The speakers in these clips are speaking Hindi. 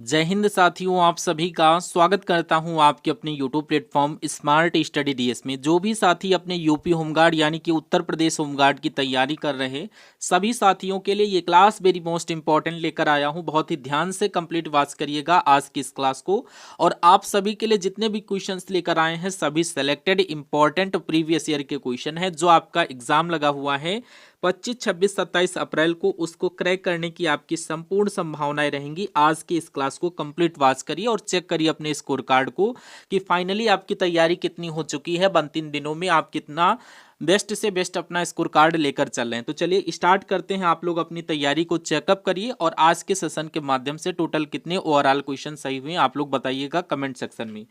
जय हिंद साथियों, आप सभी का स्वागत करता हूं आपके अपने YouTube platform smart study DS में। जो भी साथी अपने यूपी होमगार्ड यानी कि उत्तर प्रदेश होमगार्ड की तैयारी कर रहे हैं, सभी साथियों के लिए ये क्लास वेरी मोस्ट इंपॉर्टेंट लेकर आया हूं। बहुत ही ध्यान से कंप्लीट वॉच करिएगा आज की इस क्लास को। और आप सभी के लिए जितने भी क्वेश्चन लेकर आए हैं सभी सेलेक्टेड इंपॉर्टेंट प्रीवियस ईयर के क्वेश्चन है। जो आपका एग्जाम लगा हुआ है 25, 26, 27 अप्रैल को, उसको क्रैक करने की आपकी संपूर्ण संभावनाएं रहेंगी। आज की इस क्लास को कंप्लीट वॉच करिए और चेक करिए अपने स्कोर कार्ड को कि फाइनली आपकी तैयारी कितनी हो चुकी है। 2-3 दिनों में आप कितना बेस्ट से बेस्ट अपना स्कोर कार्ड लेकर चल रहे हैं। तो चलिए स्टार्ट करते हैं। आप लोग अपनी तैयारी को चेकअप करिए और आज के सेशन के माध्यम से टोटल कितने ओवरऑल क्वेश्चन सही हुए आप लोग बताइएगा कमेंट सेक्शन में।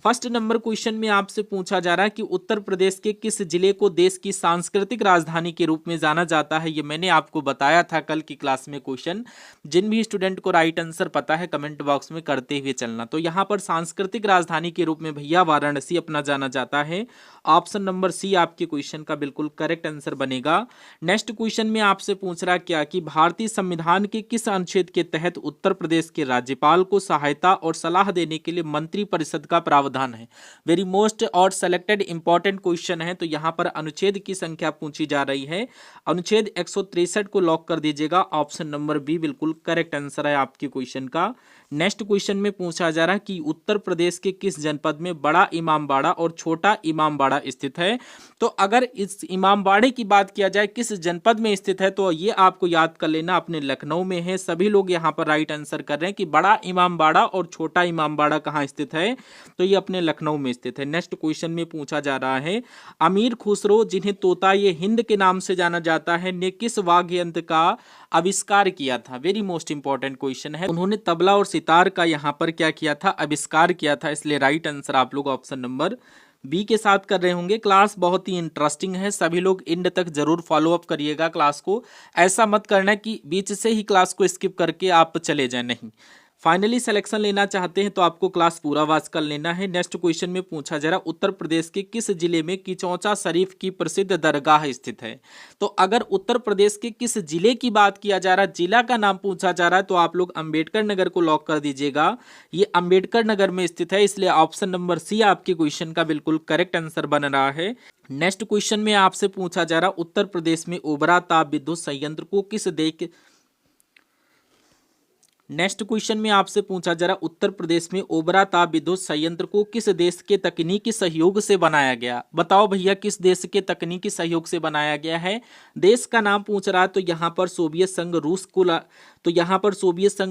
फर्स्ट नंबर क्वेश्चन में आपसे पूछा जा रहा है कि उत्तर प्रदेश के किस जिले को देश की सांस्कृतिक राजधानी के रूप में जाना जाता है। ये मैंने आपको बताया था कल की क्लास में क्वेश्चन। जिन भी स्टूडेंट को राइट आंसर पता है कमेंट बॉक्स में करते हुए चलना। तो यहाँ पर सांस्कृतिक राजधानी के रूप में भैया वाराणसी अपना जाना जाता है। ऑप्शन नंबर सी आपके क्वेश्चन का बिल्कुल करेक्ट आंसर बनेगा। नेक्स्ट क्वेश्चन में आपसे पूछ रहा क्या कि भारतीय संविधान के किस अनुच्छेद के तहत उत्तर प्रदेश के राज्यपाल को सहायता और सलाह देने के लिए मंत्री परिषद का प्रावधान है। वेरी मोस्ट और सेलेक्टेड इंपॉर्टेंट क्वेश्चन है। तो यहाँ पर अनुच्छेद की संख्या पूछी जा रही है। अनुच्छेद 163 को लॉक कर दीजिएगा। ऑप्शन नंबर बी बिल्कुल करेक्ट आंसर है आपके क्वेश्चन का। नेक्स्ट क्वेश्चन में पूछा जा रहा है कि उत्तर प्रदेश के किस जनपद में बड़ा इमामबाड़ा और छोटा इमामबाड़ा स्थित है। तो अगर इस इमामबाड़े की बात किया जाए किस जनपद में स्थित है तो ये आपको याद कर लेना अपने लखनऊ में है। सभी लोग यहाँ पर राइट आंसर कर रहे हैं कि बड़ा इमामबाड़ा और छोटा इमामबाड़ा कहाँ स्थित है, तो ये अपने लखनऊ में स्थित है। नेक्स्ट क्वेश्चन में पूछा जा रहा है अमीर खुसरो जिन्हें तोता ये हिंद के नाम से जाना जाता है ने किस वाद्य यंत्र का आविष्कार किया था। वेरी मोस्ट इंपॉर्टेंट क्वेश्चन है। उन्होंने तबला और सितार का यहाँ पर क्या किया था, आविष्कार किया था। इसलिए राइट आंसर आप लोग ऑप्शन नंबर बी के साथ कर रहे होंगे। क्लास बहुत ही इंटरेस्टिंग है, सभी लोग एंड तक जरूर फॉलो अप करिएगा क्लास को। ऐसा मत करना कि बीच से ही क्लास को स्किप करके आप चले जाएं, नहीं। फाइनली सिलेक्शन लेना चाहते हैं तो आपको क्लास पूरा वॉच कर लेना है। नेक्स्ट क्वेश्चन में पूछा जा रहा है उत्तर प्रदेश के किस जिले में किचौचा शरीफ की प्रसिद्ध दरगाह स्थित है। तो अगर उत्तर प्रदेश के किस जिले की बात किया जा रहा है, जिला का नाम पूछा जा रहा है, तो आप लोग अंबेडकर नगर को लॉक कर दीजिएगा। ये अंबेडकर नगर में स्थित है। इसलिए ऑप्शन नंबर सी आपके क्वेश्चन का बिल्कुल करेक्ट आंसर बन रहा है। नेक्स्ट क्वेश्चन में आपसे पूछा जा रहा है उत्तर प्रदेश में ओबरा ताप विद्युत संयंत्र को किस देश नेक्स्ट क्वेश्चन में आपसे पूछा जा रहा उत्तर प्रदेश में ओबरा ताप विद्युत संयंत्र को किस देश के तकनीकी सहयोग से बनाया गया। बताओ भैया किस देश के तकनीकी सहयोग से बनाया गया है। देश का नाम पूछ रहा है तो यहाँ पर सोवियत संघ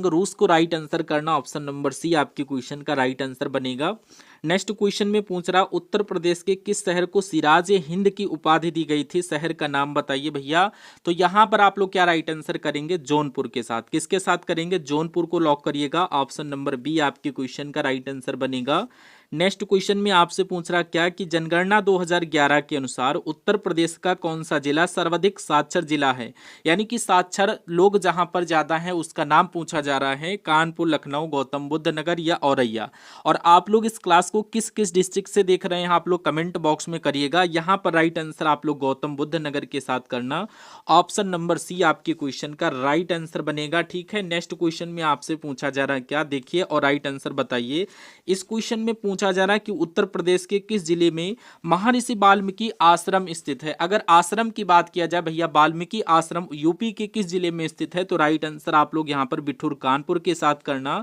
रूस को राइट आंसर करना। ऑप्शन नंबर सी आपके क्वेश्चन का राइट आंसर बनेगा। नेक्स्ट क्वेश्चन में पूछ रहा उत्तर प्रदेश के किस शहर को सिराज ए हिंद की उपाधि दी गई थी। शहर का नाम बताइए भैया। तो यहाँ पर आप लोग क्या राइट आंसर करेंगे, जौनपुर के साथ। किसके साथ करेंगे, जौनपुर को लॉक करिएगा। ऑप्शन नंबर बी आपके क्वेश्चन का राइट आंसर बनेगा। नेक्स्ट क्वेश्चन में आपसे पूछ रहा क्या कि जनगणना 2011 के अनुसार उत्तर प्रदेश का कौन सा जिला सर्वाधिक साक्षर जिला है, यानी कि साक्षर लोग जहां पर ज्यादा हैं उसका नाम पूछा जा रहा है। कानपुर, लखनऊ, गौतम बुद्ध नगर या औरैया। और आप लोग इस क्लास को किस किस डिस्ट्रिक्ट से देख रहे हैं आप लोग कमेंट बॉक्स में करिएगा। यहाँ पर राइट आंसर आप लोग गौतम बुद्ध नगर के साथ करना। ऑप्शन नंबर सी आपके क्वेश्चन का राइट आंसर बनेगा। ठीक है, नेक्स्ट क्वेश्चन में आपसे पूछा जा रहा है क्या, देखिए और राइट आंसर बताइए। इस क्वेश्चन में पूछा जा रहा है कि उत्तर प्रदेश के किस जिले में महर्षि वाल्मीकि आश्रम स्थित है। अगर आश्रम की बात किया जाए भैया, वाल्मीकि आश्रम यूपी के किस जिले में स्थित है, तो राइट आंसर आप लोग यहां पर बिठूर कानपुर के साथ करना।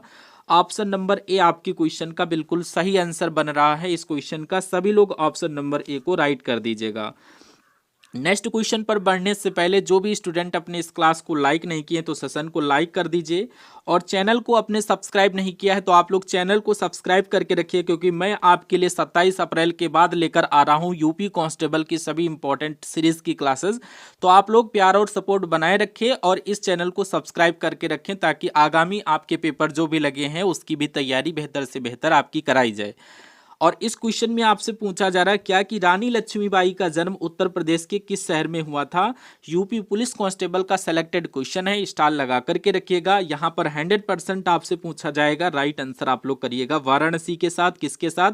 ऑप्शन नंबर ए आपके क्वेश्चन का बिल्कुल सही आंसर बन रहा है। इस क्वेश्चन का सभी लोग ऑप्शन नंबर ए को राइट कर दीजिएगा। नेक्स्ट क्वेश्चन पर बढ़ने से पहले जो भी स्टूडेंट अपने इस क्लास को लाइक नहीं किए तो सेशन को लाइक कर दीजिए। और चैनल को अपने सब्सक्राइब नहीं किया है तो आप लोग चैनल को सब्सक्राइब करके रखिए, क्योंकि मैं आपके लिए 27 अप्रैल के बाद लेकर आ रहा हूं यूपी कांस्टेबल की सभी इंपॉर्टेंट सीरीज की क्लासेस। तो आप लोग प्यार और सपोर्ट बनाए रखें और इस चैनल को सब्सक्राइब करके रखें ताकि आगामी आपके पेपर जो भी लगे हैं उसकी भी तैयारी बेहतर से बेहतर आपकी कराई जाए। और इस क्वेश्चन में आपसे पूछा जा रहा है क्या कि रानी लक्ष्मीबाई का जन्म उत्तर प्रदेश के किस शहर में हुआ था। यूपी पुलिस कांस्टेबल का सेलेक्टेड क्वेश्चन है, स्टार लगा करके रखिएगा। यहाँ पर 100% आपसे पूछा जाएगा, राइट आंसर आप लोग करिएगा वाराणसी के साथ। किसके साथ,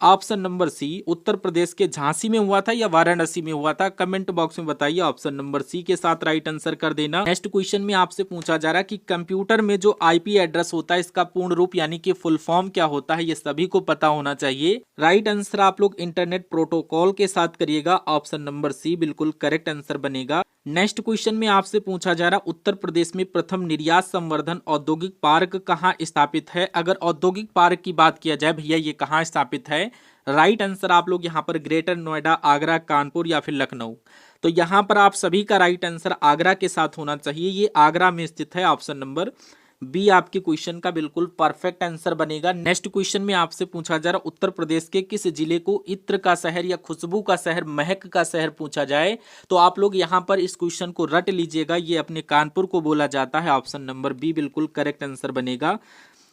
option number C Uttar Pradesh के झांसी में हुआ था या वाराणसी में हुआ था, कमेंट बॉक्स में बताइए। ऑप्शन नंबर सी के साथ राइट आंसर कर देना। नेक्स्ट क्वेश्चन में आपसे पूछा जा रहा है कि कंप्यूटर में जो आईपी एड्रेस होता है इसका पूर्ण रूप यानी कि फुल फॉर्म क्या होता है, ये सभी को पता होना चाहिए। राइट आंसर आप लोग इंटरनेट प्रोटोकॉल के साथ करिएगा। ऑप्शन नंबर सी बिल्कुल करेक्ट आंसर बनेगा। नेक्स्ट क्वेश्चन में आपसे पूछा जा रहा उत्तर प्रदेश में प्रथम निर्यात संवर्धन औद्योगिक पार्क कहाँ स्थापित है। अगर औद्योगिक पार्क की बात किया जाए भैया ये कहाँ स्थापित है, राइट आंसर आप लोग यहाँ पर ग्रेटर नोएडा, आगरा, कानपुर या फिर लखनऊ। तो यहाँ पर आप सभी का राइट आंसर आगरा के साथ होना चाहिए, ये आगरा में स्थित है। ऑप्शन नंबर बी आपके क्वेश्चन का बिल्कुल परफेक्ट आंसर बनेगा। नेक्स्ट क्वेश्चन में आपसे पूछा जा रहा उत्तर प्रदेश के किस जिले को इत्र का शहर या खुशबू का शहर, महक का शहर पूछा जाए तो आप लोग यहां पर इस क्वेश्चन को रट लीजिएगा, ये अपने कानपुर को बोला जाता है। ऑप्शन नंबर बी बिल्कुल करेक्ट आंसर बनेगा।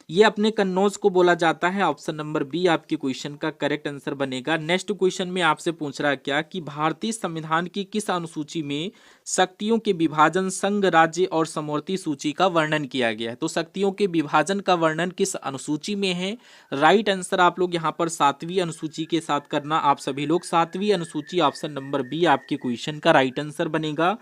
ये अपने कन्नौज को बोला जाता है। ऑप्शन नंबर बी आपके क्वेश्चन का करेक्ट आंसर बनेगा। नेक्स्ट क्वेश्चन में आपसे पूछ रहा है क्या कि भारतीय संविधान की किस अनुसूची में शक्तियों के विभाजन, संघ, राज्य और समवर्ती सूची का वर्णन किया गया है। तो शक्तियों के विभाजन का वर्णन किस अनुसूची में है, राइट आंसर आप लोग यहाँ पर 7वीं अनुसूची के साथ करना। आप सभी लोग 7वीं अनुसूची, ऑप्शन नंबर बी आपके क्वेश्चन का राइट आंसर बनेगा।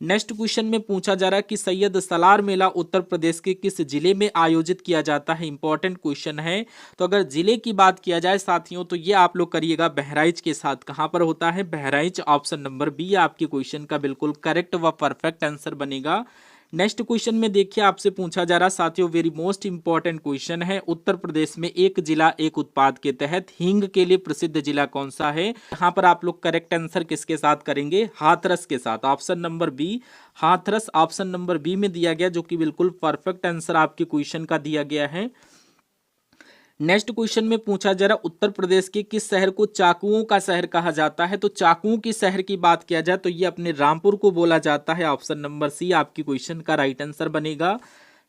नेक्स्ट क्वेश्चन में पूछा जा रहा है कि सैयद सलार मेला उत्तर प्रदेश के किस जिले में आयोजित किया जाता है, इंपॉर्टेंट क्वेश्चन है। तो अगर जिले की बात किया जाए साथियों तो ये आप लोग करिएगा बहराइच के साथ। कहां पर होता है, बहराइच। ऑप्शन नंबर बी आपके क्वेश्चन का बिल्कुल करेक्ट व परफेक्ट आंसर बनेगा। नेक्स्ट क्वेश्चन में देखिए आपसे पूछा जा रहा साथियों वेरी मोस्ट इंपॉर्टेंट क्वेश्चन है, उत्तर प्रदेश में एक जिला एक उत्पाद के तहत हींग के लिए प्रसिद्ध जिला कौन सा है। यहाँ पर आप लोग करेक्ट आंसर किसके साथ करेंगे, हाथरस के साथ। Option number B Hathras option number B में दिया गया, जो कि बिल्कुल परफेक्ट आंसर आपके क्वेश्चन का दिया गया है। नेक्स्ट क्वेश्चन में पूछा जा रहा उत्तर प्रदेश के किस शहर को चाकुओं का शहर कहा जाता है। तो चाकुओं की शहर की बात किया जाए तो ये अपने रामपुर को बोला जाता है। ऑप्शन नंबर सी आपकी क्वेश्चन का राइट आंसर बनेगा।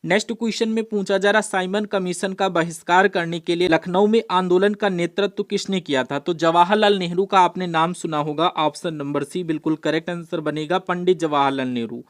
नेक्स्ट क्वेश्चन में पूछा जा रहा साइमन कमीशन का बहिष्कार करने के लिए लखनऊ में आंदोलन का नेतृत्व किसने किया था। तो जवाहरलाल नेहरू का आपने नाम सुना होगा। ऑप्शन नंबर सी बिल्कुल करेक्ट आंसर बनेगा, पंडित जवाहरलाल नेहरू।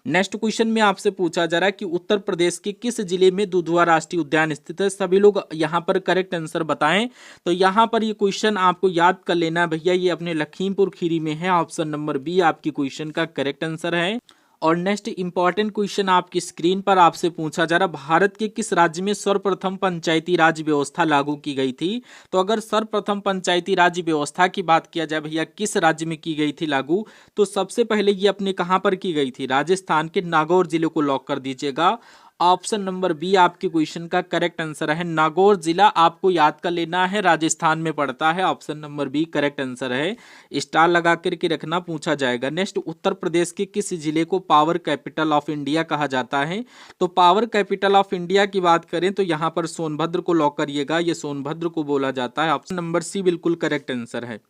नेक्स्ट क्वेश्चन में आपसे पूछा जा रहा है कि उत्तर प्रदेश के किस जिले में दुधवा राष्ट्रीय उद्यान स्थित है। सभी लोग यहां पर करेक्ट आंसर बताएं। तो यहां पर ये क्वेश्चन आपको याद कर लेना है भैया, ये अपने लखीमपुर खीरी में है। ऑप्शन नंबर बी आपकी क्वेश्चन का करेक्ट आंसर है। और नेक्स्ट इंपॉर्टेंट क्वेश्चन आपकी स्क्रीन पर आपसे पूछा जा रहा भारत के किस राज्य में सर्वप्रथम पंचायती राज व्यवस्था लागू की गई थी। तो अगर सर्वप्रथम पंचायती राज व्यवस्था की बात किया जाए भैया किस राज्य में की गई थी लागू, तो सबसे पहले ये अपने कहां पर की गई थी, राजस्थान के नागौर जिले को लॉक कर दीजिएगा। ऑप्शन नंबर बी आपके क्वेश्चन का करेक्ट आंसर है, नागौर जिला आपको याद कर लेना है, राजस्थान में पड़ता है। Option number B correct answer है, स्टार लगा करके रखना, पूछा जाएगा। नेक्स्ट उत्तर प्रदेश के किस जिले को पावर कैपिटल ऑफ इंडिया कहा जाता है। तो पावर कैपिटल ऑफ इंडिया की बात करें तो यहाँ पर सोनभद्र को लॉक करिएगा, ये सोनभद्र को बोला जाता है। ऑप्शन नंबर सी बिल्कुल करेक्ट आंसर है।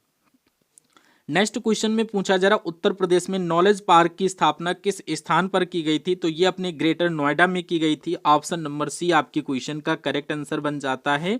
नेक्स्ट क्वेश्चन में पूछा जा रहा उत्तर प्रदेश में नॉलेज पार्क की स्थापना किस स्थान पर की गई थी। तो ये अपने ग्रेटर नोएडा में की गई थी। ऑप्शन नंबर सी आपकी क्वेश्चन का करेक्ट आंसर बन जाता है।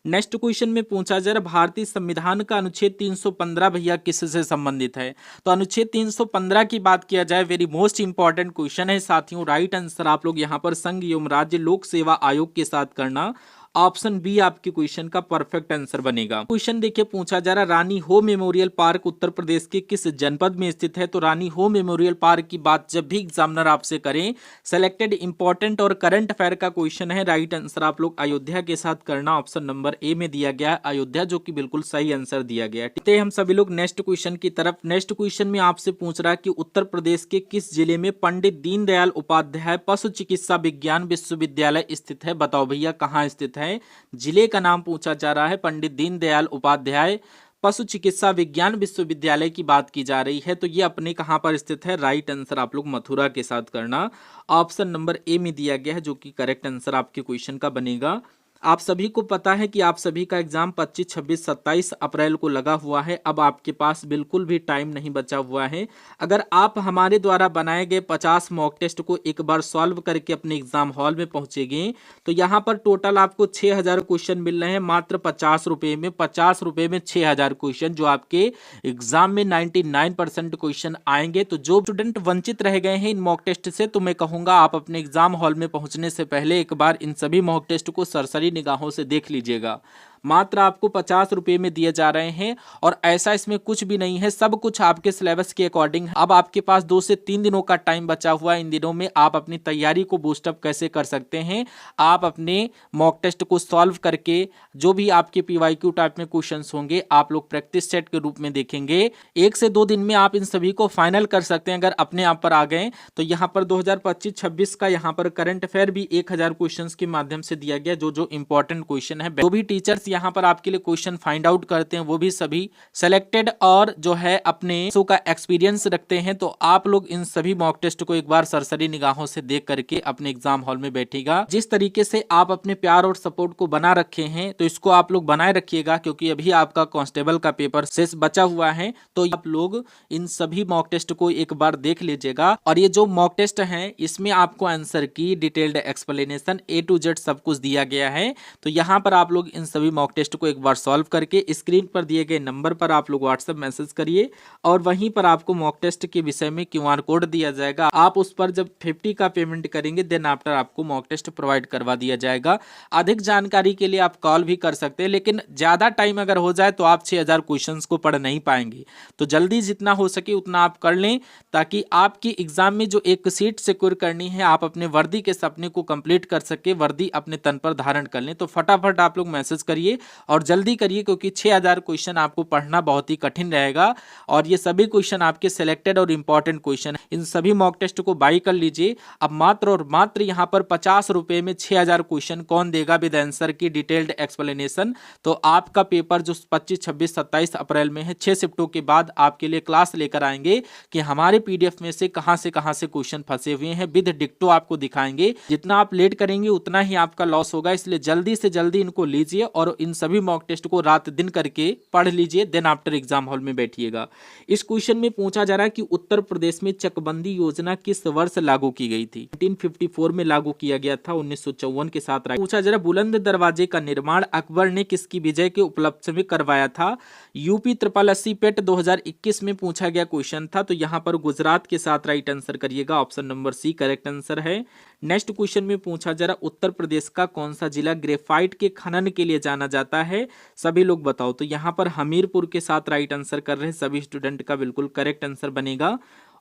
नेक्स्ट क्वेश्चन में पूछा जा रहा भारतीय संविधान का अनुच्छेद 315 भैया किससे संबंधित है। तो अनुच्छेद 315 की बात किया जाए वेरी मोस्ट इंपॉर्टेंट क्वेश्चन है साथियों। राइट आंसर आप लोग यहाँ पर संघ एवं राज्य लोक सेवा आयोग के साथ करना। ऑप्शन बी आपके क्वेश्चन का परफेक्ट आंसर बनेगा। क्वेश्चन देखिए पूछा जा रहा रानी हो मेमोरियल पार्क उत्तर प्रदेश के किस जनपद में स्थित है। तो रानी हो मेमोरियल पार्क की बात जब भी एग्जामिनर आपसे करें, सेलेक्टेड इंपॉर्टेंट और करंट अफेयर का क्वेश्चन है, राइट आंसर आप लोग अयोध्या के साथ करना। ऑप्शन नंबर ए में दिया गया है अयोध्या, जो कि बिल्कुल सही आंसर दिया गया है। ठीक है, हम सभी लोग नेक्स्ट क्वेश्चन की तरफ। नेक्स्ट क्वेश्चन में आपसे पूछ रहा है कि उत्तर प्रदेश के किस जिले में पंडित दीनदयाल उपाध्याय पशु चिकित्सा विज्ञान विश्वविद्यालय स्थित है। बताओ भैया कहाँ स्थित है, जिले का नाम पूछा जा रहा है। पंडित दीनदयाल उपाध्याय पशु चिकित्सा विज्ञान विश्वविद्यालय की बात की जा रही है। तो ये अपने कहां पर स्थित है, राइट आंसर आप लोग मथुरा के साथ करना। ऑप्शन नंबर ए में दिया गया है, जो कि करेक्ट आंसर आपके क्वेश्चन का बनेगा। आप सभी को पता है कि आप सभी का एग्जाम 25, 26, 27 अप्रैल को लगा हुआ है। अब आपके पास बिल्कुल भी टाइम नहीं बचा हुआ है। अगर आप हमारे द्वारा बनाए गए 50 मॉक टेस्ट को एक बार सॉल्व करके अपने एग्जाम हॉल में पहुंचेंगे तो यहाँ पर टोटल आपको 6000 क्वेश्चन मिल रहे हैं मात्र 50 रुपए में। 50 रुपए में 6000 क्वेश्चन, जो आपके एग्जाम में 99% क्वेश्चन आएंगे। तो जो स्टूडेंट वंचित रह गए हैं इन मॉक टेस्ट से, तो मैं कहूंगा आप अपने एग्जाम हॉल में पहुंचने से पहले एक बार इन सभी मॉक टेस्ट को सरसरी निगाहों से देख लीजिएगा। मात्र आपको 50 रुपये में दिए जा रहे हैं। और ऐसा इसमें कुछ भी नहीं है, सब कुछ आपके सिलेबस के अकॉर्डिंग। अब आपके पास 2 से 3 दिनों का टाइम बचा हुआ है। इन दिनों में आप अपनी तैयारी को बूस्टअप कैसे कर सकते हैं, आप अपने मॉक टेस्ट को सॉल्व करके जो भी आपके पीवाईक्यू टाइप में क्वेश्चंस होंगे आप लोग प्रैक्टिस सेट के रूप में देखेंगे। 1 से 2 दिन में आप इन सभी को फाइनल कर सकते हैं अगर अपने आप पर आ गए तो। यहाँ पर 2025-26 का यहाँ पर करंट अफेयर भी 1000 क्वेश्चंस के माध्यम से दिया गया, जो इंपॉर्टेंट क्वेश्चन है। जो भी टीचर्स यहाँ पर आपके लिए क्वेश्चन फाइंड आउट करते हैं वो भी सभी सेलेक्टेड और जो है अपने शो का एक्सपीरियंस रखते हैं। तो आप लोग इन सभी मॉक टेस्ट को एक बार सरसरी निगाहों से देख करके अपने एग्जाम हॉल में बैठेगा। जिस तरीके से आप अपने प्यार और सपोर्ट को बना रखे हैं तो इसको आप लोग बनाए रखिएगा, क्योंकि अभी आपका कांस्टेबल का पेपर शेष बचा हुआ है। तो आप लोग इन सभी मॉक टेस्ट को एक बार देख लीजिएगा। और ये जो मॉक टेस्ट है इसमें आपको आंसर की detailed explanation A to Z सब कुछ दिया गया है। तो यहाँ पर आप लोग इन सभी मॉक टेस्ट को एक बार सॉल्व करके स्क्रीन पर दिए गए नंबर पर आप लोग व्हाट्सएप मैसेज करिए, और वहीं पर आपको मॉक टेस्ट के विषय में QR कोड दिया जाएगा। आप उस पर जब 50 का पेमेंट करेंगे देन आफ्टर आपको मॉक टेस्ट प्रोवाइड करवा दिया जाएगा। अधिक जानकारी के लिए आप कॉल भी कर सकते हैं, लेकिन ज्यादा टाइम अगर हो जाए तो आप 6000 क्वेश्चंस को पढ़ नहीं पाएंगे। तो जल्दी जितना हो सके उतना आप कर लें, ताकि आपकी एग्जाम में जो एक सीट सिक्योर करनी है, आप अपने वर्दी के सपने को कंप्लीट कर सके, वर्दी अपने तन पर धारण कर लें। तो फटाफट आप लोग मैसेज करिए और जल्दी करिए, क्योंकि 6000 क्वेश्चन आपको पढ़ना बहुत ही कठिन रहेगा। और ये सभी क्वेश्चन आपके सिलेक्टेड और इंपॉर्टेंट क्वेश्चन है। इन सभी मॉक टेस्ट को बाई कर लीजिए। अब मात्र और मात्र यहाँ पर 50 रुपए में 6000 क्वेश्चन कौन देगा विद आंसर की डिटेल्ड एक्सप्लेनेशन। तो आपका पेपर जो 25, 26, 27 अप्रैल में है, 6 शिफ्टों के बाद आपके लिए क्लास लेकर आएंगे कि हमारे PDF में से कहां से क्वेश्चन फंसे हुए हैं, विद डिक्टो आपको दिखाएंगे। जितना आप लेट करेंगे उतना ही आपका लॉस होगा, इसलिए जल्दी से जल्दी इनको लीजिए और इन सभी मॉक टेस्ट को रात दिन करके पढ़ लीजिए, देन आफ्टर एग्जाम हॉल में बैठिएगा। इस क्वेश्चन में पूछा जा रहा है कि उत्तर प्रदेश में चकबंदी योजना किस वर्ष लागू की गई थी। 1954 में लागू किया गया था, 1954 के साथ। पूछा जा रहा है बुलंद दरवाजे का निर्माण अकबर ने किसकी विजय के उपलक्ष्य में करवाया था। यूपी 8088 पेट 2021 में पूछा गया क्वेश्चन था। तो यहाँ पर गुजरात के साथ राइट आंसर करिएगा, option number C correct answer है। नेक्स्ट क्वेश्चन में पूछा जा रहा उत्तर प्रदेश का कौन सा जिला ग्रेफाइट के खनन के लिए जाना जाता है, सभी लोग बताओ। तो यहाँ पर हमीरपुर के साथ राइट आंसर कर रहे हैं सभी स्टूडेंट का बिल्कुल करेक्ट आंसर बनेगा।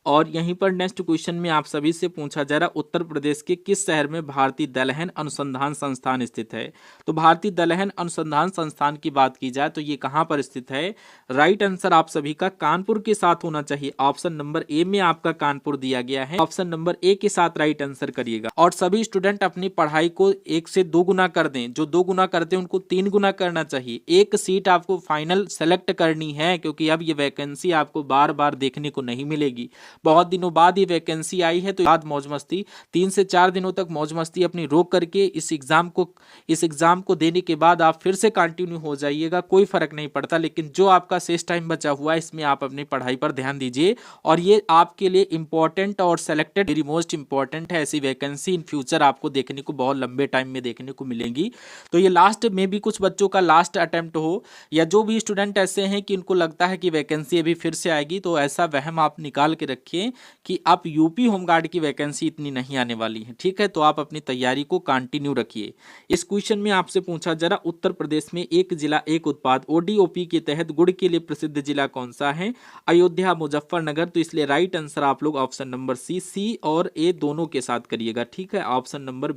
और यहीं पर नेक्स्ट क्वेश्चन में आप सभी से पूछा जा रहा उत्तर प्रदेश के किस शहर में भारतीय दलहन अनुसंधान संस्थान स्थित है। तो भारतीय दलहन अनुसंधान संस्थान की बात की जाए तो ये कहां पर स्थित है। राइट आंसर आप सभी का कानपुर के साथ होना चाहिए। ऑप्शन नंबर A में आपका कानपुर दिया गया है, ऑप्शन नंबर A के साथ राइट आंसर करिएगा। और सभी स्टूडेंट अपनी पढ़ाई को 1 से 2 गुना कर दें, जो 2 गुना करते हैं उनको 3 गुना करना चाहिए। एक सीट आपको फाइनल सेलेक्ट करनी है, क्योंकि अब ये वैकेंसी आपको बार बार देखने को नहीं मिलेगी। बहुत दिनों बाद ये वैकेंसी आई है, तो बाद मौज मस्ती 3 से 4 दिनों तक मौज मस्ती अपनी रोक करके इस एग्जाम को देने के बाद आप फिर से कंटिन्यू हो जाइएगा, कोई फर्क नहीं पड़ता। लेकिन जो आपका शेष टाइम बचा हुआ है इसमें आप अपनी पढ़ाई पर ध्यान दीजिए, और ये आपके लिए इंपॉर्टेंट और सेलेक्टेड वेरी मोस्ट इंपॉर्टेंट है। ऐसी वैकेंसी इन फ्यूचर आपको देखने को बहुत लंबे टाइम में देखने को मिलेंगी। तो ये लास्ट में भी कुछ बच्चों का लास्ट अटेम्प्ट हो, या जो भी स्टूडेंट ऐसे हैं कि इनको लगता है कि वैकेंसी अभी फिर से आएगी, तो ऐसा वहम आप निकाल के रखिए कि आप यूपी होमगार्ड की वैकेंसी इतनी नहीं आने वाली है, ठीक है। तो आप अपनी तैयारी को कंटिन्यू रखिए। इस क्वेश्चन में आपसे पूछा जरा उत्तर प्रदेश में एक जिला एक उत्पाद ODOP के तहत गुड़ के लिए प्रसिद्ध जिला कौन सा है। अयोध्या, मुजफ्फरनगर। तो इसलिए राइट आंसर आप लोग ऑप्शन नंबर C और A दोनों के साथ करिएगा, ठीक है। ऑप्शन नंबर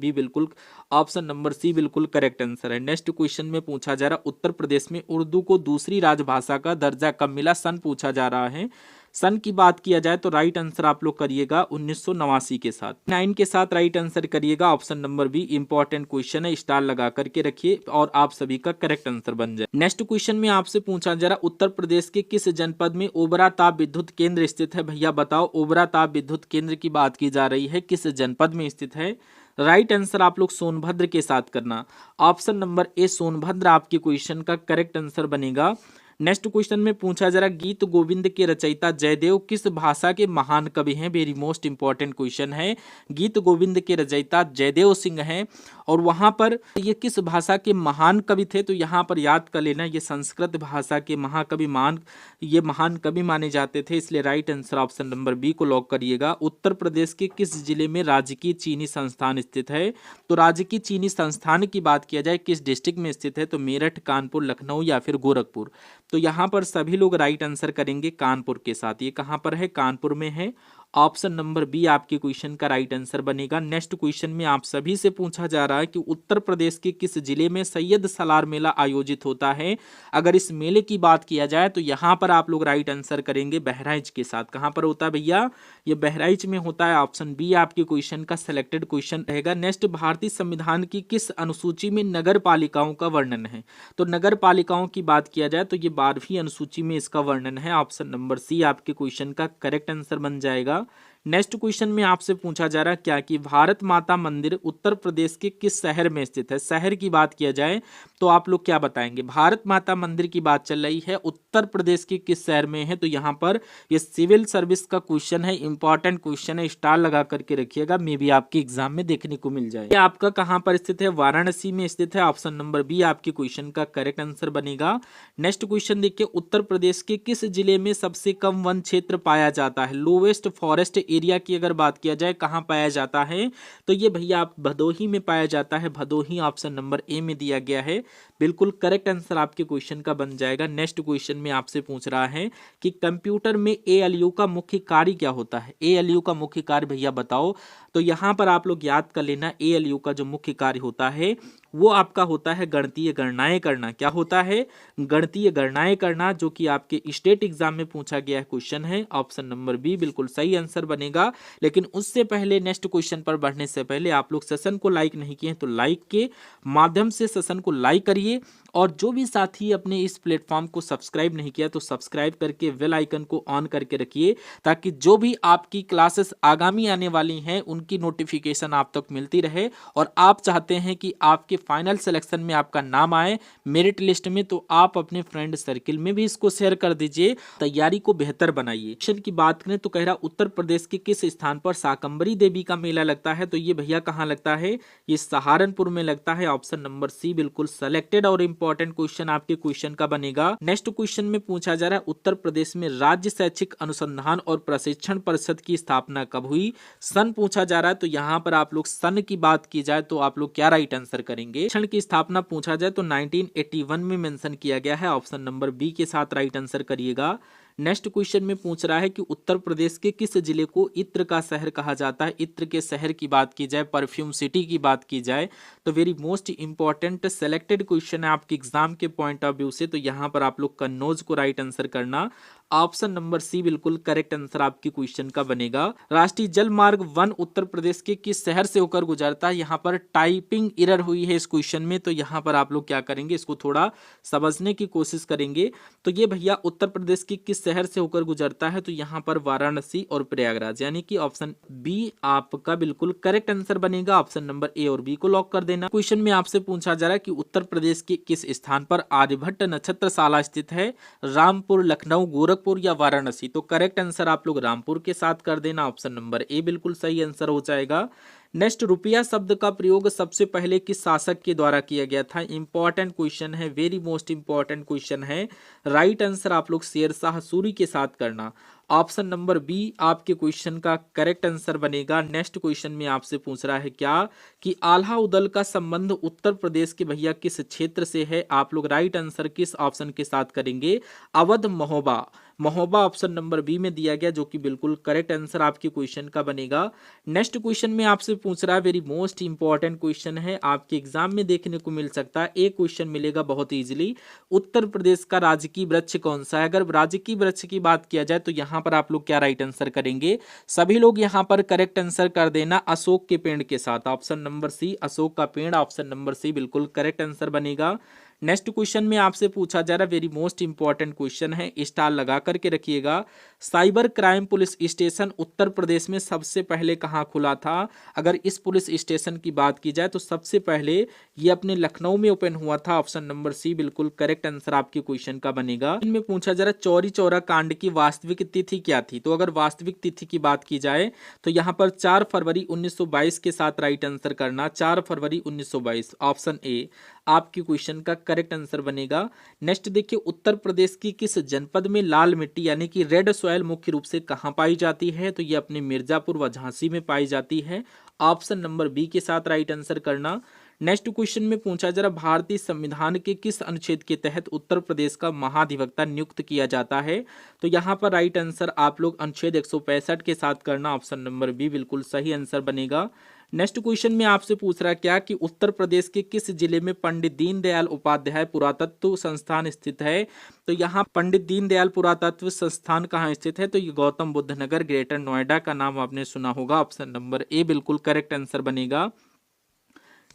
C बिल्कुल करेक्ट आंसर है। नेक्स्ट क्वेश्चन में पूछा जा रहा उत्तर प्रदेश में उर्दू को दूसरी राजभाषा का दर्जा कब मिला, सन पूछा जा रहा है। सन की बात किया जाए तो राइट आंसर आप लोग करिएगा 1989 के साथ। 9 के साथ राइट आंसर करिएगा, option number B important question है, स्टार लगा करके रखिए और आप सभी का करेक्ट आंसर बन जाए। नेक्स्ट क्वेश्चन में आपसे पूछा जा रहा उत्तर प्रदेश के किस जनपद में ओबरा ताप विद्युत केंद्र स्थित है। भैया बताओ, ओबरा ताप विद्युत केंद्र की बात की जा रही है, किस जनपद में स्थित है। राइट आंसर आप लोग सोनभद्र के साथ करना, ऑप्शन नंबर A सोनभद्र आपके क्वेश्चन का करेक्ट आंसर बनेगा। नेक्स्ट क्वेश्चन में पूछा जरा गीत गोविंद के रचयिता जयदेव किस भाषा के महान कवि हैं। वेरी मोस्ट इंपॉर्टेंट क्वेश्चन है। गीत गोविंद के रचयिता जयदेव सिंह हैं और वहाँ पर ये किस भाषा के महान कवि थे, तो यहाँ पर याद कर लेना ये संस्कृत भाषा के महाकवि महान कवि माने जाते थे, इसलिए right answer option number B को लॉक करिएगा। उत्तर प्रदेश के किस जिले में राजकीय चीनी संस्थान स्थित है, तो राजकीय चीनी संस्थान की बात किया जाए किस डिस्ट्रिक्ट में स्थित है, तो मेरठ, कानपुर, लखनऊ या फिर गोरखपुर। तो यहाँ पर सभी लोग राइट आंसर करेंगे कानपुर के साथ। ये कहाँ पर है, कानपुर में है। ऑप्शन नंबर बी आपके क्वेश्चन का राइट आंसर बनेगा। नेक्स्ट क्वेश्चन में आप सभी से पूछा जा रहा है कि उत्तर प्रदेश के किस जिले में सैयद सालार मेला आयोजित होता है। अगर इस मेले की बात किया जाए तो यहाँ पर आप लोग राइट आंसर करेंगे बहराइच के साथ। कहाँ पर होता है भैया, ये बहराइच में होता है। ऑप्शन बी आपके क्वेश्चन का सिलेक्टेड क्वेश्चन रहेगा। नेक्स्ट, भारतीय संविधान की किस अनुसूची में नगर पालिकाओं का वर्णन है, तो नगर पालिकाओं की बात किया जाए तो ये 12वीं अनुसूची में इसका वर्णन है। ऑप्शन नंबर सी आपके क्वेश्चन का करेक्ट आंसर बन जाएगा। नेक्स्ट क्वेश्चन में आपसे पूछा जा रहा है क्या कि भारत माता मंदिर उत्तर प्रदेश के किस शहर में स्थित है। शहर की बात किया जाए तो आप लोग क्या बताएंगे, भारत माता मंदिर की बात चल रही है, उत्तर प्रदेश के किस शहर में है, तो यहाँ पर ये सिविल सर्विस का क्वेश्चन है, इंपॉर्टेंट क्वेश्चन है, स्टार लगा करके रखिएगा, मे भी आपके एग्जाम में देखने को मिल जाए। आपका कहाँ पर स्थित है, वाराणसी में स्थित है। ऑप्शन नंबर बी आपके क्वेश्चन का करेक्ट आंसर बनेगा। नेक्स्ट क्वेश्चन देखिए, उत्तर प्रदेश के किस जिले में सबसे कम वन क्षेत्र पाया जाता है। लोवेस्ट फॉरेस्ट एरिया की अगर बात किया जाए कहाँ पाया जाता है, तो ये भैया आप भदोही में पाया जाता है। भदोही ऑप्शन नंबर ए में दिया गया है। बिल्कुल करेक्ट आंसर आपके क्वेश्चन का बन जाएगा। नेक्स्ट क्वेश्चन में आपसे पूछ रहा है कि कंप्यूटर में एएलयू का मुख्य कार्य क्या होता है। एएलयू का मुख्य कार्य भैया बताओ, तो यहाँ पर आप लोग याद कर लेना एएलयू का जो मुख्य कार्य होता है वो आपका होता है गणितीय गणनाएं करना। क्या होता है, गणितीय गणनाएं करना, जो कि आपके स्टेट एग्जाम में पूछा गया क्वेश्चन है। ऑप्शन नंबर बी बिल्कुल सही आंसर बनेगा। लेकिन उससे पहले नेक्स्ट क्वेश्चन पर बढ़ने से पहले आप लोग सेशन को लाइक नहीं किए तो लाइक के माध्यम से सेशन को लाइक करिए, और जो भी साथी अपने इस प्लेटफॉर्म को सब्सक्राइब नहीं किया तो सब्सक्राइब करके बेल आइकन को ऑन करके रखिए, ताकि जो भी आपकी क्लासेस आगामी आने वाली हैं उनकी नोटिफिकेशन आप तक मिलती रहे। और आप चाहते हैं कि आपके फाइनल सिलेक्शन में आपका नाम आए मेरिट लिस्ट में, तो आप अपने फ्रेंड सर्किल में भी इसको शेयर कर दीजिए, तैयारी को बेहतर बनाइए। क्वेश्चन की बात करें तो कह रहा उत्तर प्रदेश के किस स्थान पर शाकंभरी देवी का मेला लगता है, तो ये भैया कहाँ लगता है, ये सहारनपुर में लगता है। ऑप्शन नंबर सी बिल्कुल सेलेक्टेड और इंपॉर्टेंट क्वेश्चन आपके क्वेश्चन का बनेगा। नेक्स्ट क्वेश्चन में पूछा जा रहा है उत्तर प्रदेश में राज्य शैक्षिक अनुसंधान और प्रशिक्षण परिषद की स्थापना कब हुई। सन पूछा जा रहा है, तो यहाँ पर आप लोग सन की बात की जाए तो आप लोग क्या राइट आंसर करेंगे। सन की स्थापना पूछा जाए तो 1981 में मेंशन किया गया है। ऑप्शन नंबर बी के साथ राइट आंसर करिएगा। नेक्स्ट क्वेश्चन में पूछ रहा है कि उत्तर प्रदेश के किस जिले को इत्र का शहर कहा जाता है। इत्र के शहर की बात की जाए, परफ्यूम सिटी की बात की जाए, तो very most important selected question है आपके एग्जाम के पॉइंट ऑफ व्यू से। तो यहाँ पर आप लोग कन्नौज को राइट आंसर करना। ऑप्शन नंबर सी बिल्कुल करेक्ट आंसर आपके क्वेश्चन का बनेगा। राष्ट्रीय जल मार्ग 1 उत्तर प्रदेश के किस शहर से होकर गुजरता है। यहाँ पर टाइपिंग एरर हुई है इस क्वेश्चन में, तो यहाँ पर आप लोग क्या करेंगे, इसको थोड़ा समझने की कोशिश करेंगे। तो ये भैया उत्तर प्रदेश के किस शहर से होकर गुजरता है, तो यहाँ पर वाराणसी और प्रयागराज, यानी कि ऑप्शन बी आपका बिल्कुल करेक्ट आंसर बनेगा। ऑप्शन नंबर ए और बी को लॉक कर देना। क्वेश्चन में आपसे पूछा जा रहा है कि उत्तर प्रदेश के किस स्थान पर आर्यभट्ट नक्षत्रशाला स्थित है। रामपुर, लखनऊ, गोरखपुर या वाराणसी, तो करेक्ट आंसर आप लोग रामपुर के साथ कर देना। ऑप्शन नंबर ए बिल्कुल सही आंसर हो जाएगा। नेक्स्ट, रुपया शब्द का प्रयोग सबसे पहले किस शासक के द्वारा किया गया था। इंपॉर्टेंट क्वेश्चन है, वेरी मोस्ट इंपॉर्टेंट क्वेश्चन है। राइट आंसर आप लोग शेरशाह सूरी के साथ करना। ऑप्शन नंबर बी आपके क्वेश्चन का करेक्ट आंसर बनेगा। नेक्स्ट क्वेश्चन में आपसे पूछ रहा है क्या कि आल्हा उदल का संबंध उत्तर प्रदेश के भैया किस क्षेत्र से है। आप लोग राइट आंसर किस ऑप्शन के साथ करेंगे, Awadh, Mahoba. Mahoba option number B में दिया गया, जो कि बिल्कुल करेक्ट आंसर आपके क्वेश्चन का बनेगा। नेक्स्ट क्वेश्चन में आपसे पूछ रहा है, वेरी मोस्ट इंपॉर्टेंट क्वेश्चन है, आपके एग्जाम में देखने को मिल सकता है। एक क्वेश्चन मिलेगा बहुत इजीली, उत्तर प्रदेश का राजकीय वृक्ष कौन सा है। अगर राजकीय वृक्ष की बात किया जाए तो यहाँ पर आप लोग क्या राइट आंसर करेंगे, सभी लोग यहाँ पर करेक्ट आंसर कर देना अशोक के पेड़ के साथ। ऑप्शन नंबर सी अशोक का पेड़, ऑप्शन नंबर सी बिल्कुल करेक्ट आंसर बनेगा। नेक्स्ट क्वेश्चन में आपसे पूछा जा रहा, वेरी मोस्ट इंपॉर्टेंट क्वेश्चन है, स्टार लगा करके रखिएगा। Cyber crime police station Uttar Pradesh में सबसे पहले कहाँ खुला था? अगर इस पुलिस स्टेशन की बात की जाए तो सबसे पहले ये अपने लखनऊ में ओपन हुआ था। ऑप्शन नंबर सी बिल्कुल करेक्ट आंसर आपके क्वेश्चन का बनेगा। इनमें पूछा जा रहा चौरी चौरा कांड की वास्तविक तिथि क्या थी? तो अगर वास्तविक तिथि की बात की जाए तो यहाँ पर 4 फरवरी 1922 के साथ राइट आंसर करना। 4 फरवरी 1922 ऑप्शन ए आपकी क्वेश्चन का करेक्ट आंसर बनेगा। नेक्स्ट देखिए, उत्तर प्रदेश की किस जनपद में लाल मिट्टी यानी कि रेड सॉइल मुख्य रूप से कहाँ पाई जाती है? तो ये अपने मिर्जापुर व झांसी में पाई जाती है। ऑप्शन नंबर बी के साथ राइट आंसर करना। नेक्स्ट क्वेश्चन में पूछा जा रहा, भारतीय संविधान के किस अनुच्छेद के तहत उत्तर प्रदेश का महाधिवक्ता नियुक्त किया जाता है? तो यहाँ पर राइट आंसर आप लोग अनुच्छेद 165 के साथ करना। ऑप्शन नंबर बी बिल्कुल सही आंसर बनेगा। नेक्स्ट क्वेश्चन में आपसे पूछ रहा क्या कि उत्तर प्रदेश के किस जिले में पंडित दीनदयाल उपाध्याय पुरातत्व संस्थान स्थित है? तो यहाँ पंडित दीनदयाल पुरातत्व संस्थान कहाँ स्थित है? तो ये गौतम बुद्ध नगर, ग्रेटर नोएडा का नाम आपने सुना होगा। ऑप्शन नंबर ए बिल्कुल करेक्ट आंसर बनेगा।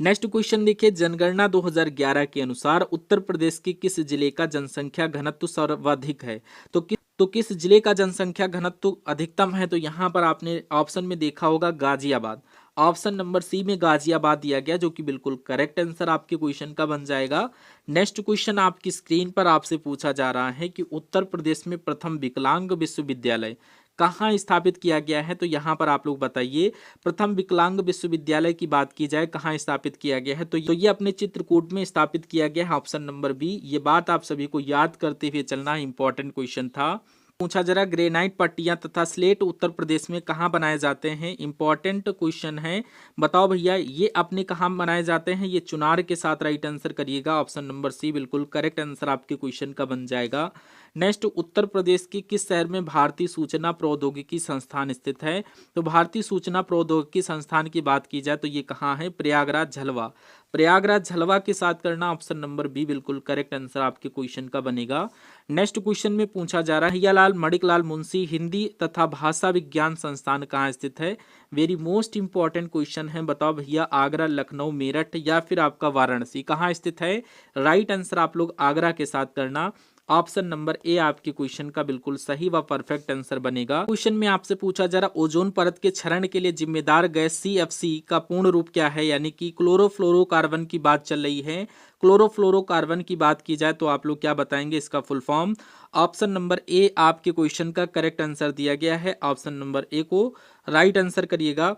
नेक्स्ट क्वेश्चन देखिए, जनगणना 2011 के अनुसार उत्तर प्रदेश के किस जिले का जनसंख्या घनत्व सर्वाधिक है? तो किस जिले का जनसंख्या घनत्व अधिकतम है? तो यहाँ पर आपने ऑप्शन में देखा होगा गाजियाबाद। ऑप्शन नंबर सी में गाजियाबाद दिया गया, जो कि बिल्कुल करेक्ट आंसर आपके क्वेश्चन का बन जाएगा। नेक्स्ट क्वेश्चन आपकी स्क्रीन पर आपसे पूछा जा रहा है कि उत्तर प्रदेश में प्रथम विकलांग विश्वविद्यालय कहाँ स्थापित किया गया है? तो यहाँ पर आप लोग बताइए, प्रथम विकलांग विश्वविद्यालय की बात की जाए कहाँ स्थापित किया गया है? तो ये अपने चित्रकूट में स्थापित किया गया है। Option number B. ये बात आप सभी को याद करते हुए चलना, इंपॉर्टेंट क्वेश्चन था। पूछा जरा, ग्रेनाइट पट्टियां तथा स्लेट उत्तर प्रदेश में कहाँ बनाए जाते हैं? इंपॉर्टेंट क्वेश्चन है, बताओ भैया ये अपने कहाँ बनाए जाते हैं? ये चुनार के साथ राइट आंसर करिएगा। ऑप्शन नंबर सी बिल्कुल करेक्ट आंसर आपके क्वेश्चन का बन जाएगा। नेक्स्ट, उत्तर प्रदेश के किस शहर में भारतीय सूचना प्रौद्योगिकी संस्थान स्थित है? तो भारतीय सूचना प्रौद्योगिकी संस्थान की बात की जाए तो ये कहाँ है? प्रयागराज झलवा। प्रयागराज झलवा के साथ करना। ऑप्शन नंबर बी बिल्कुल करेक्ट आंसर आपके क्वेश्चन का बनेगा। नेक्स्ट क्वेश्चन में पूछा जा रहा है, हियालाल मणिकलाल मुंशी हिंदी तथा भाषा विज्ञान संस्थान कहाँ स्थित है? वेरी मोस्ट इंपॉर्टेंट क्वेश्चन है, बताओ भैया आगरा, लखनऊ, मेरठ या फिर आपका वाराणसी कहाँ स्थित है? राइट आंसर आप लोग आगरा के साथ करना। ऑप्शन नंबर ए आपके क्वेश्चन का बिल्कुल सही व परफेक्ट आंसर बनेगा। क्वेश्चन में आपसे पूछा जा रहा, ओजोन परत के क्षरण के लिए जिम्मेदार गैस CFC का पूर्ण रूप क्या है? यानी कि क्लोरोफ्लोरोकार्बन की बात चल रही है। क्लोरोफ्लोरोकार्बन की बात की जाए तो आप लोग क्या बताएंगे इसका full form? Option number A आपके क्वेश्चन का करेक्ट आंसर दिया गया है। ऑप्शन नंबर ए को राइट आंसर करिएगा।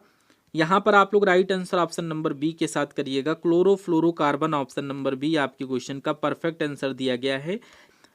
यहाँ पर आप लोग right answer option number B के साथ करिएगा। क्लोरोफ्लोरोकार्बन ऑप्शन नंबर बी आपके क्वेश्चन का परफेक्ट आंसर दिया गया है।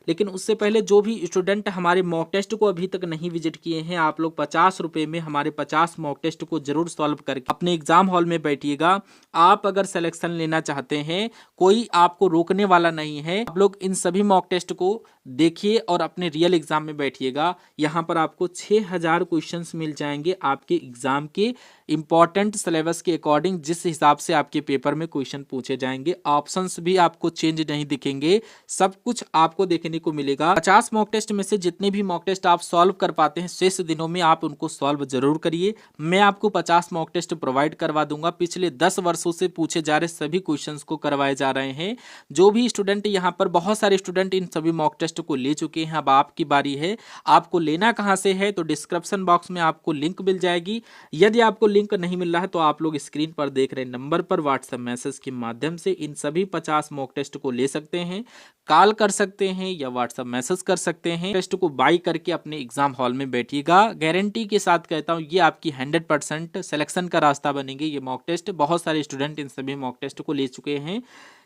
लेकिन उससे पहले जो भी स्टूडेंट हमारे मॉक टेस्ट को अभी तक नहीं विजिट किए हैं, आप लोग 50 रुपये में हमारे 50 मॉक टेस्ट को जरूर सॉल्व करके अपने एग्जाम हॉल में बैठिएगा। आप अगर सिलेक्शन लेना चाहते हैं, कोई आपको रोकने वाला नहीं है। आप लोग इन सभी मॉक टेस्ट को देखिए और अपने रियल एग्जाम में बैठिएगा। यहाँ पर आपको 6000 क्वेश्चंस मिल जाएंगे आपके एग्जाम के इंपॉर्टेंट सिलेबस के अकॉर्डिंग, जिस हिसाब से आपके पेपर में क्वेश्चन पूछे जाएंगे। ऑप्शंस भी आपको चेंज नहीं दिखेंगे, सब कुछ आपको देखने को मिलेगा। 50 मॉक टेस्ट में से जितने भी मॉक टेस्ट आप सॉल्व कर पाते हैं शेष दिनों में आप उनको सॉल्व जरूर करिए। मैं आपको 50 मॉक टेस्ट प्रोवाइड करवा दूंगा। पिछले 10 वर्षों से पूछे जा रहे सभी क्वेश्चंस को करवाए जा रहे हैं। जो भी स्टूडेंट यहाँ पर, बहुत सारे स्टूडेंट इन सभी मॉक टेस्ट को ले चुके हैं, अब आपकी बारी है। आपको लेना कहाँ से है? तो डिस्क्रिप्शन बॉक्स में आपको लिंक मिल जाएगी। यदि आपको लिंक नहीं मिल रहा है तो आप लोग स्क्रीन पर देख रहे नंबर पर व्हाट्सएप मैसेज के माध्यम से इन सभी 50 मॉक टेस्ट को ले सकते हैं, कॉल कर सकते हैं या व्हाट्सएप मैसेज कर सकते हैं। टेस्ट को बाय करके अपने एग्जाम हॉल में बैठिएगा। गारंटी के साथ कहता हूँ ये आपकी 100% सिलेक्शन का रास्ता बनेंगे ये मॉक टेस्ट। बहुत सारे स्टूडेंट इन सभी मॉक टेस्ट को ले चुके हैं।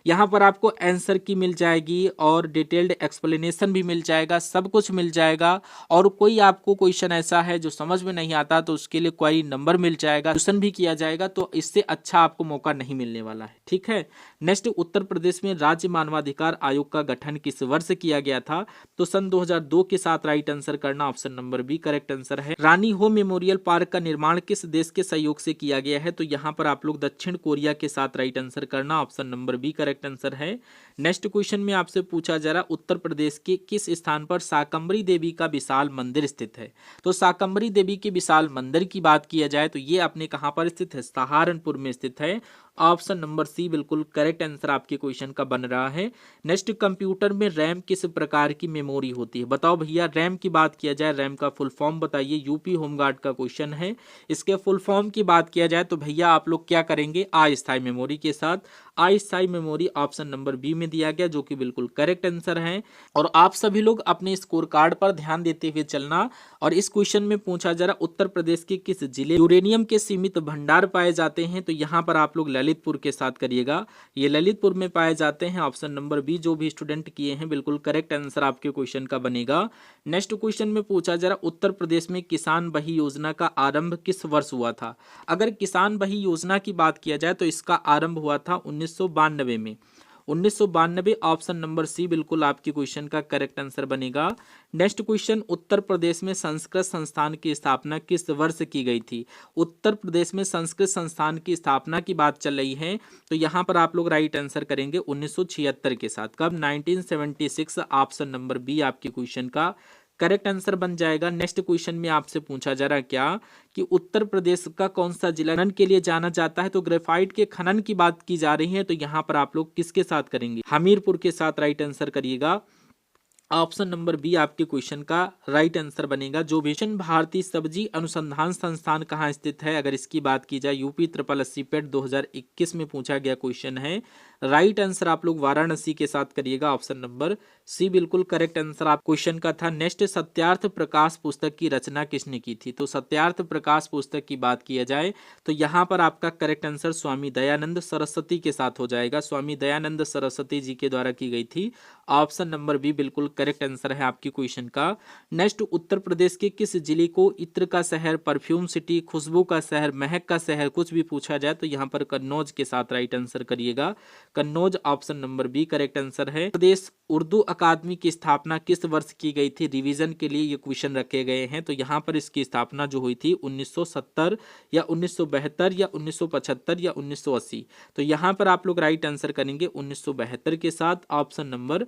यहाँ पर आपको आंसर की मिल जाएगी और डिटेल्ड एक्सप्लेनेशन भी मिल जाएगा, सब कुछ मिल जाएगा। और कोई आपको क्वेश्चन ऐसा है जो समझ में नहीं आता तो उसके लिए क्वेरी नंबर मिल जाएगा, क्वेश्चन भी किया जाएगा। तो इससे अच्छा आपको मौका नहीं मिलने वाला है, ठीक है। नेक्स्ट, उत्तर प्रदेश में राज्य मानवाधिकार आयोग का गठन किस वर्ष किया गया था? तो सन 2002 के साथ राइट आंसर करना। Option number B correct answer है। रानी हो मेमोरियल पार्क का निर्माण किस देश के सहयोग से किया गया है? तो यहाँ पर आप लोग दक्षिण कोरिया के साथ राइट आंसर करना। Option number B correct answer है। नेक्स्ट क्वेश्चन में आपसे पूछा जा रहा, उत्तर प्रदेश के किस स्थान पर शाकंभरी देवी का विशाल मंदिर स्थित है? तो शाकंभरी देवी के विशाल मंदिर की बात किया जाए तो ये अपने कहां पर स्थित है? सहारनपुर में स्थित है। ऑप्शन नंबर सी बिल्कुल करेक्ट आंसर आपके क्वेश्चन का बन रहा है। नेक्स्ट, कंप्यूटर में रैम किस प्रकार की मेमोरी होती है? बताओ भैया, रैम की बात किया जाए, रैम का फुल फॉर्म बताइए। यूपी होमगार्ड का क्वेश्चन है। इसके फुल फॉर्म की बात किया जाए तो भैया आप लोग क्या करेंगे, अस्थायी मेमोरी के साथ। अस्थायी मेमोरी ऑप्शन नंबर बी में दिया गया, जो कि बिल्कुल करेक्ट आंसर है। और आप सभी लोग अपने स्कोर कार्ड पर ध्यान देते हुए चलना। और इस क्वेश्चन में पूछा जा रहा, उत्तर प्रदेश के किस जिले यूरेनियम के सीमित भंडार पाए जाते हैं? तो यहाँ पर आप लोग ललितपुर के साथ करिएगा। ये ललितपुर में पाए जाते हैं। ऑप्शन नंबर बी जो भी स्टूडेंट किए हैं बिल्कुल करेक्ट आंसर आपके क्वेश्चन का बनेगा। नेक्स्ट क्वेश्चन में पूछा जा रहा, उत्तर प्रदेश में किसान बही योजना का आरंभ किस वर्ष हुआ था? अगर किसान बही योजना की बात किया जाए तो इसका आरंभ हुआ था 1992 में। 1992 ऑप्शन नंबर सी बिल्कुल आपकी क्वेश्चन का करेक्ट आंसर बनेगा। नेक्स्ट क्वेश्चन, उत्तर प्रदेश में संस्कृत संस्थान की स्थापना किस वर्ष की गई थी? उत्तर प्रदेश में संस्कृत संस्थान की स्थापना की बात चल रही है, तो यहाँ पर आप लोग राइट आंसर करेंगे 1976 के साथ। कब? 1976। ऑप्शन नंबर बी आपके क्वेश्चन का करेक्ट आंसर बन जाएगा। नेक्स्ट क्वेश्चन में आपसे पूछा जा रहा है क्या कि उत्तर प्रदेश का कौन सा जिला खनन के लिए जाना जाता है? तो ग्रेफाइट के खनन की बात की जा रही है, तो यहाँ पर आप लोग किसके साथ करेंगे? हमीरपुर के साथ राइट आंसर करिएगा। ऑप्शन नंबर बी आपके क्वेश्चन का राइट आंसर बनेगा। जो मिशन भारतीय सब्जी अनुसंधान संस्थान कहाँ स्थित है? अगर इसकी बात की जाए, यूपी ट्रिपल एससी पेट 2021 में पूछा गया क्वेश्चन है। राइट आंसर आप लोग वाराणसी के साथ करिएगा। ऑप्शन नंबर सी बिल्कुल करेक्ट आंसर आप क्वेश्चन का था। नेक्स्ट, सत्यार्थ प्रकाश पुस्तक की रचना किसने की थी? तो सत्यार्थ प्रकाश पुस्तक की बात किया जाए तो यहाँ पर आपका करेक्ट आंसर स्वामी दयानंद सरस्वती के साथ हो जाएगा। स्वामी दयानंद सरस्वती जी के द्वारा की गई थी। ऑप्शन नंबर बी बिल्कुल करेक्ट आंसर है आपकी क्वेश्चन का। नेक्स्ट, उत्तर प्रदेश के किस जिले को इत्र का शहर, परफ्यूम सिटी, खुशबू का शहर, महक का शहर कुछ भी पूछा जाए तो यहाँ पर कन्नौज के साथ राइट आंसर करिएगा। Kannauj option number B correct answer है। प्रदेश उर्दू अकादमी की स्थापना किस वर्ष की गई थी? रिवीजन के लिए ये क्वेश्चन रखे गए हैं, तो यहाँ पर इसकी स्थापना जो हुई थी 1970 या 1972 या 1975 या 1980। तो यहाँ पर आप लोग राइट आंसर करेंगे 1972 के साथ। ऑप्शन नंबर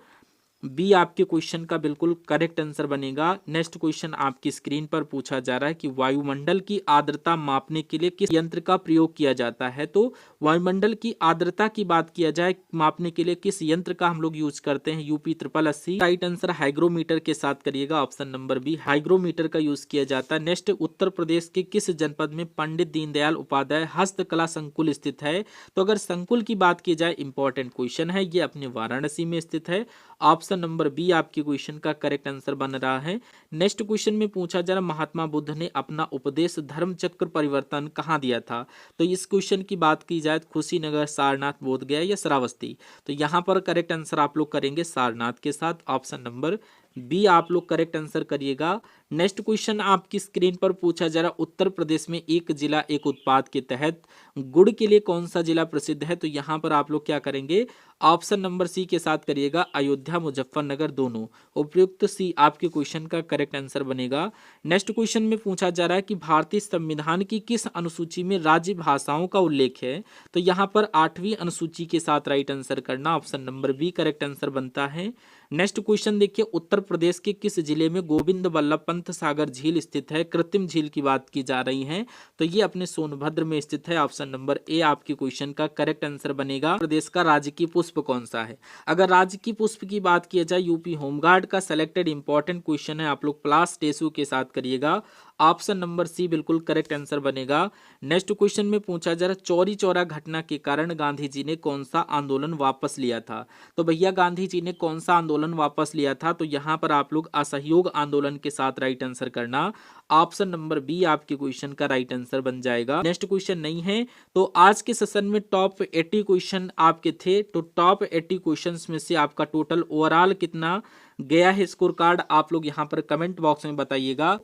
बी आपके क्वेश्चन का बिल्कुल करेक्ट आंसर बनेगा। नेक्स्ट क्वेश्चन आपकी स्क्रीन पर पूछा जा रहा है कि वायुमंडल की आर्द्रता मापने के लिए किस यंत्र का प्रयोग किया जाता है? तो वायुमंडल की आर्द्रता की बात किया जाए मापने के लिए किस यंत्र का हम लोग यूज करते हैं? UP triple SC right answer hygrometer के साथ करिएगा। ऑप्शन नंबर बी हाइग्रोमीटर का यूज किया जाता है। नेक्स्ट, उत्तर प्रदेश के किस जनपद में पंडित दीनदयाल उपाध्याय हस्तकला संकुल स्थित है? तो अगर संकुल की बात की जाए, इंपॉर्टेंट क्वेश्चन है ये, अपने वाराणसी में स्थित है। ऑप्शन नंबर बी आपके क्वेश्चन का करेक्ट आंसर बन रहा है। नेक्स्ट क्वेश्चन में पूछा जा रहा, महात्मा बुद्ध ने अपना उपदेश धर्म चक्र परिवर्तन कहाँ दिया था? तो इस क्वेश्चन की बात की जाए कुशीनगर, सारनाथ, बोधगया या श्रावस्ती, तो यहाँ पर करेक्ट आंसर आप लोग करेंगे सारनाथ के साथ। ऑप्शन नंबर बी आप लोग करेक्ट आंसर करिएगा। नेक्स्ट क्वेश्चन आपकी स्क्रीन पर पूछा जा रहा, उत्तर प्रदेश में एक जिला एक उत्पाद के तहत गुड़ के लिए कौन सा जिला प्रसिद्ध है? तो यहाँ पर आप लोग क्या करेंगे? ऑप्शन नंबर सी के साथ करिएगा, अयोध्या, मुजफ्फरनगर दोनों। उपयुक्त सी आपके क्वेश्चन का करेक्ट आंसर बनेगा। नेक्स्ट क्वेश्चन में पूछा जा रहा है कि भारतीय संविधान की किस अनुसूची में राज्य भाषाओं का उल्लेख है? तो यहाँ पर 8वीं अनुसूची के साथ राइट आंसर करना। Option number B correct answer बनता है। नेक्स्ट क्वेश्चन देखिए, उत्तर प्रदेश के किस जिले में गोविंद वल्लभ पंत सागर झील स्थित है? कृत्रिम झील की बात की जा रही है, तो ये अपने सोनभद्र में स्थित है। ऑप्शन नंबर ए आपके क्वेश्चन का करेक्ट आंसर बनेगा। प्रदेश का राजकीय पुष्प कौन सा है? अगर राजकीय पुष्प की बात की जाए, यूपी होमगार्ड का सेलेक्टेड इंपॉर्टेंट क्वेश्चन है, आप लोग प्लास टेसू के साथ करिएगा। ऑप्शन नंबर सी बिल्कुल करेक्ट आंसर बनेगा। नेक्स्ट क्वेश्चन में पूछा जा रहा, चौरी चौरा घटना के कारण गांधी जी ने कौन सा आंदोलन वापस लिया था? तो भैया गांधी जी ने कौन सा आंदोलन वापस लिया था? तो यहाँ पर आप लोग असहयोग आंदोलन के साथ राइट आंसर करना। ऑप्शन नंबर बी आपके क्वेश्चन का राइट आंसर बन जाएगा। नेक्स्ट क्वेश्चन नहीं है, तो आज के सेशन में टॉप 80 क्वेश्चन आपके थे, तो टॉप 80 क्वेश्चंस में से आपका टोटल ओवरऑल कितना गया है स्कोर कार्ड, आप लोग यहाँ पर कमेंट बॉक्स में बताइएगा।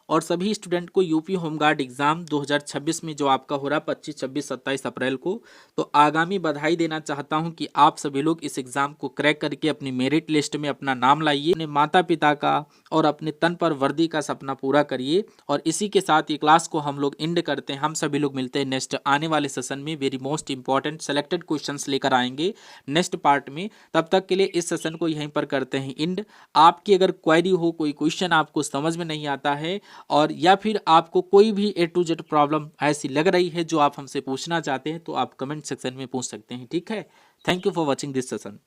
और सभी स्टूडेंट को यूपी होमगार्ड एग्जाम 2026 में जो आपका हो रहा है 25, 26, 27 अप्रैल को, तो आगामी बधाई देना चाहता हूं कि आप सभी लोग इस एग्जाम को क्रैक करके अपनी मेरिट लिस्ट में अपना नाम लाइए, अपने माता पिता का और अपने तन पर वर्दी का सपना पूरा करिए। और इसी के साथ ये क्लास को हम लोग एंड करते हैं। हम सभी लोग मिलते हैं नेक्स्ट आने वाले सेशन में। Very most important selected questions लेकर आएंगे नेक्स्ट पार्ट में। तब तक के लिए इस सेशन को यहीं पर करते हैं एंड। आपकी अगर क्वेरी हो, कोई क्वेश्चन आपको समझ में नहीं आता है, और या फिर आपको कोई भी A to Z प्रॉब्लम ऐसी लग रही है जो आप हमसे पूछना चाहते हैं तो आप कमेंट सेक्शन में पूछ सकते हैं। ठीक है, thank you for watching this session.